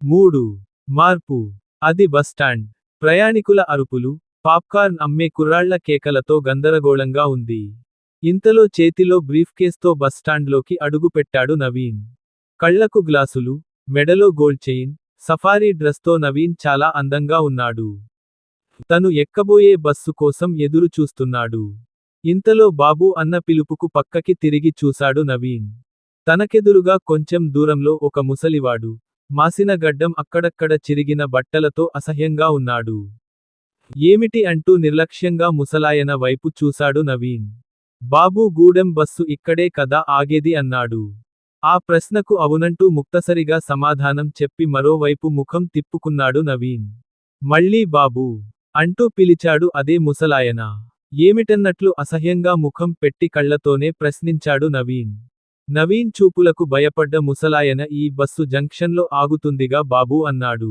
3. మార్పు. అది బస్టాండ్. ప్రయాణికుల అరుపులు, పాప్కార్న్ అమ్మే కుర్రాళ్ల కేకలతో గందరగోళంగా ఉంది. ఇంతలో చేతిలో బ్రీఫ్కేస్తో బస్టాండ్లోకి అడుగుపెట్టాడు నవీన్. కళ్లకు గ్లాసులు, మెడలో గోల్డ్ చైన్, సఫారీ డ్రెస్తో నవీన్ చాలా అందంగా ఉన్నాడు. తను ఎక్కబోయే బస్సు కోసం ఎదురు చూస్తున్నాడు. ఇంతలో బాబూ అన్న పిలుపుకు పక్కకి తిరిగి చూశాడు నవీన్. తనకెదురుగా కొంచెం దూరంలో ఒక ముసలివాడు, మాసిన గడ్డం అక్కడక్కడ చిరిగిన బట్టలతో అసహ్యంగా ఉన్నాడు. ఏమిటి అంటూ నిర్లక్ష్యంగా ముసలాయన వైపు చూశాడు నవీన్. బాబూ గూడెం బస్సు ఇక్కడే కదా ఆగేది అన్నాడు. ఆ ప్రశ్నకు అవునంటూ ముక్తసరిగా సమాధానం చెప్పి మరోవైపు ముఖం తిప్పుకున్నాడు నవీన్. మళ్ళీ బాబూ అంటూ పిలిచాడు అదే ముసలాయన. ఏమిటన్నట్లు అసహ్యంగా ముఖం పెట్టి కళ్లతోనే ప్రశ్నించాడు నవీన్. నవీన్ చూపులకు భయపడ్డ ముసలాయన ఈ బస్సు జంక్షన్లో ఆగుతుందిగా బాబూ అన్నాడు.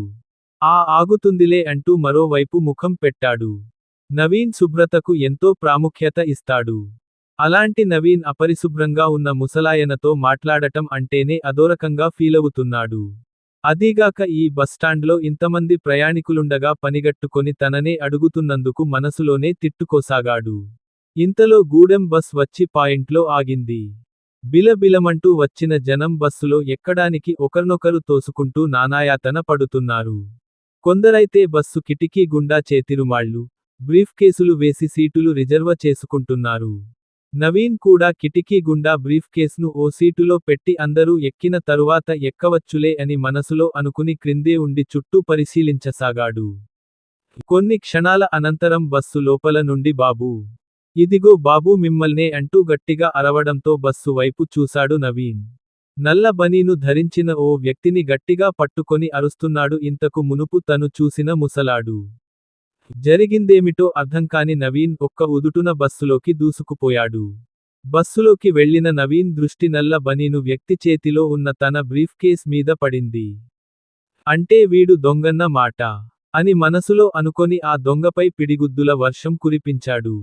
ఆగుతుందిలే అంటూ మరోవైపు ముఖం పెట్టాడు. నవీన్ శుభ్రతకు ఎంతో ప్రాముఖ్యత ఇస్తాడు. అలాంటి నవీన్ అపరిశుభ్రంగా ఉన్న ముసలాయనతో మాట్లాడటం అంటేనే అదోరకంగా ఫీలవుతున్నాడు. అదీగాక ఈ బస్టాండ్లో ఇంతమంది ప్రయాణికులుండగా పనిగట్టుకొని తననే అడుగుతున్నందుకు మనసులోనే తిట్టుకోసాగాడు. ఇంతలో గూడెం బస్ వచ్చి పాయింట్లో ఆగింది. బిలబిలమంటూ వచ్చిన జనం బస్సులో ఎక్కడానికి ఒకర్నొకరు తోసుకుంటూ నానాయాతన పడుతున్నారు. కొందరైతే బస్సు కిటికీ గుండా చేతిరుమాళ్లు, బ్రీఫ్ కేసులు వేసి సీటులు రిజర్వ చేసుకుంటున్నారు. నవీన్ కూడా కిటికీ గుండా బ్రీఫ్ కేస్ను ఓ సీటులో పెట్టి అందరూ ఎక్కిన తరువాత ఎక్కవచ్చులే అని మనసులో అనుకుని క్రిందే ఉండి చుట్టూ పరిశీలించసాగాడు. కొన్ని క్షణాల అనంతరం బస్సు లోపల నుండి బాబూ, ఇదిగో బాబూ మిమ్మల్నే అంటూ గట్టిగా అరవడంతో బస్సు వైపు చూశాడు నవీన్. నల్ల బనీను ధరించిన ఓ వ్యక్తిని గట్టిగా పట్టుకొని అరుస్తున్నాడు ఇంతకు మునుపు తను చూసిన ముసలాడు. జరిగిందేమిటో అర్థంకాని నవీన్ ఒక్క ఉదుటున బస్సులోకి దూసుకుపోయాడు. బస్సులోకి వెళ్లిన నవీన్ దృష్టి నల్ల బనీను వ్యక్తి చేతిలో ఉన్న తన బ్రీఫ్ కేస్ మీద పడింది. అంటే వీడు దొంగన్న మాట అని మనసులో అనుకొని ఆ దొంగపై పిడిగుద్దుల వర్షం కురిపించాడు.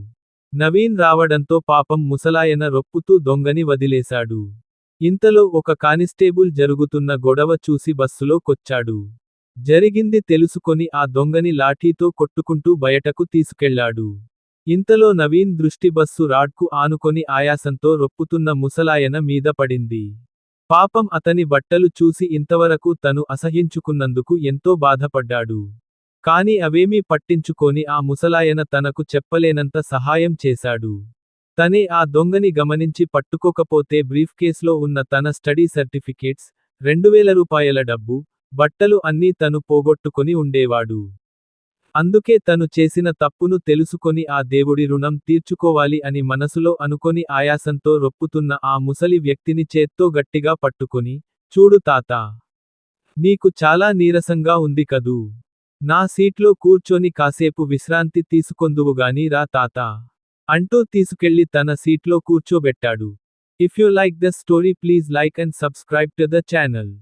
నవీన్ రావడంతో పాపం ముసలాయన రొప్పుతూ దొంగని వదిలేశాడు. ఇంతలో ఒక కానిస్టేబుల్ జరుగుతున్న గొడవ చూసి బస్సులో కొచ్చాడు. జరిగింది తెలుసుకొని ఆ దొంగని లాఠీతో కొట్టుకుంటూ బయటకు తీసుకెళ్లాడు. ఇంతలో నవీన్ దృష్టి బస్సు రాడ్కు ఆనుకొని ఆయాసంతో రొప్పుతున్న ముసలాయన మీద పడింది. పాపం అతని బట్టలు చూసి ఇంతవరకు తను అసహ్యించుకున్నందుకు ఎంతో బాధపడ్డాడు. కాని అవేమీ పట్టించుకోని ఆ ముసలాయన తనకు చెప్పలేనంత సహాయం చేశాడు. తనే ఆ దొంగని గమనించి పట్టుకోకపోతే బ్రీఫ్ కేస్లో ఉన్న తన స్టడీ సర్టిఫికేట్స్, 2000 రూపాయల డబ్బు, బట్టలు అన్నీ తను పోగొట్టుకొని ఉండేవాడు. అందుకే తను చేసిన తప్పును తెలుసుకొని ఆ దేవుడి రుణం తీర్చుకోవాలి అని మనసులో అనుకొని ఆయాసంతో రొప్పుతున్న ఆ ముసలి వ్యక్తిని చేత్తో గట్టిగా పట్టుకొని, చూడు తాతా, నీకు చాలా నీరసంగా ఉంది కదూ. నా సీట్లో కూర్చొని కాసేపు విశ్రాంతి తీసుకొందువుగాని రా తాతా అంటూ తీసుకెళ్లి తన సీట్లో కూర్చోబెట్టాడు. If you like this story please like and subscribe to the channel.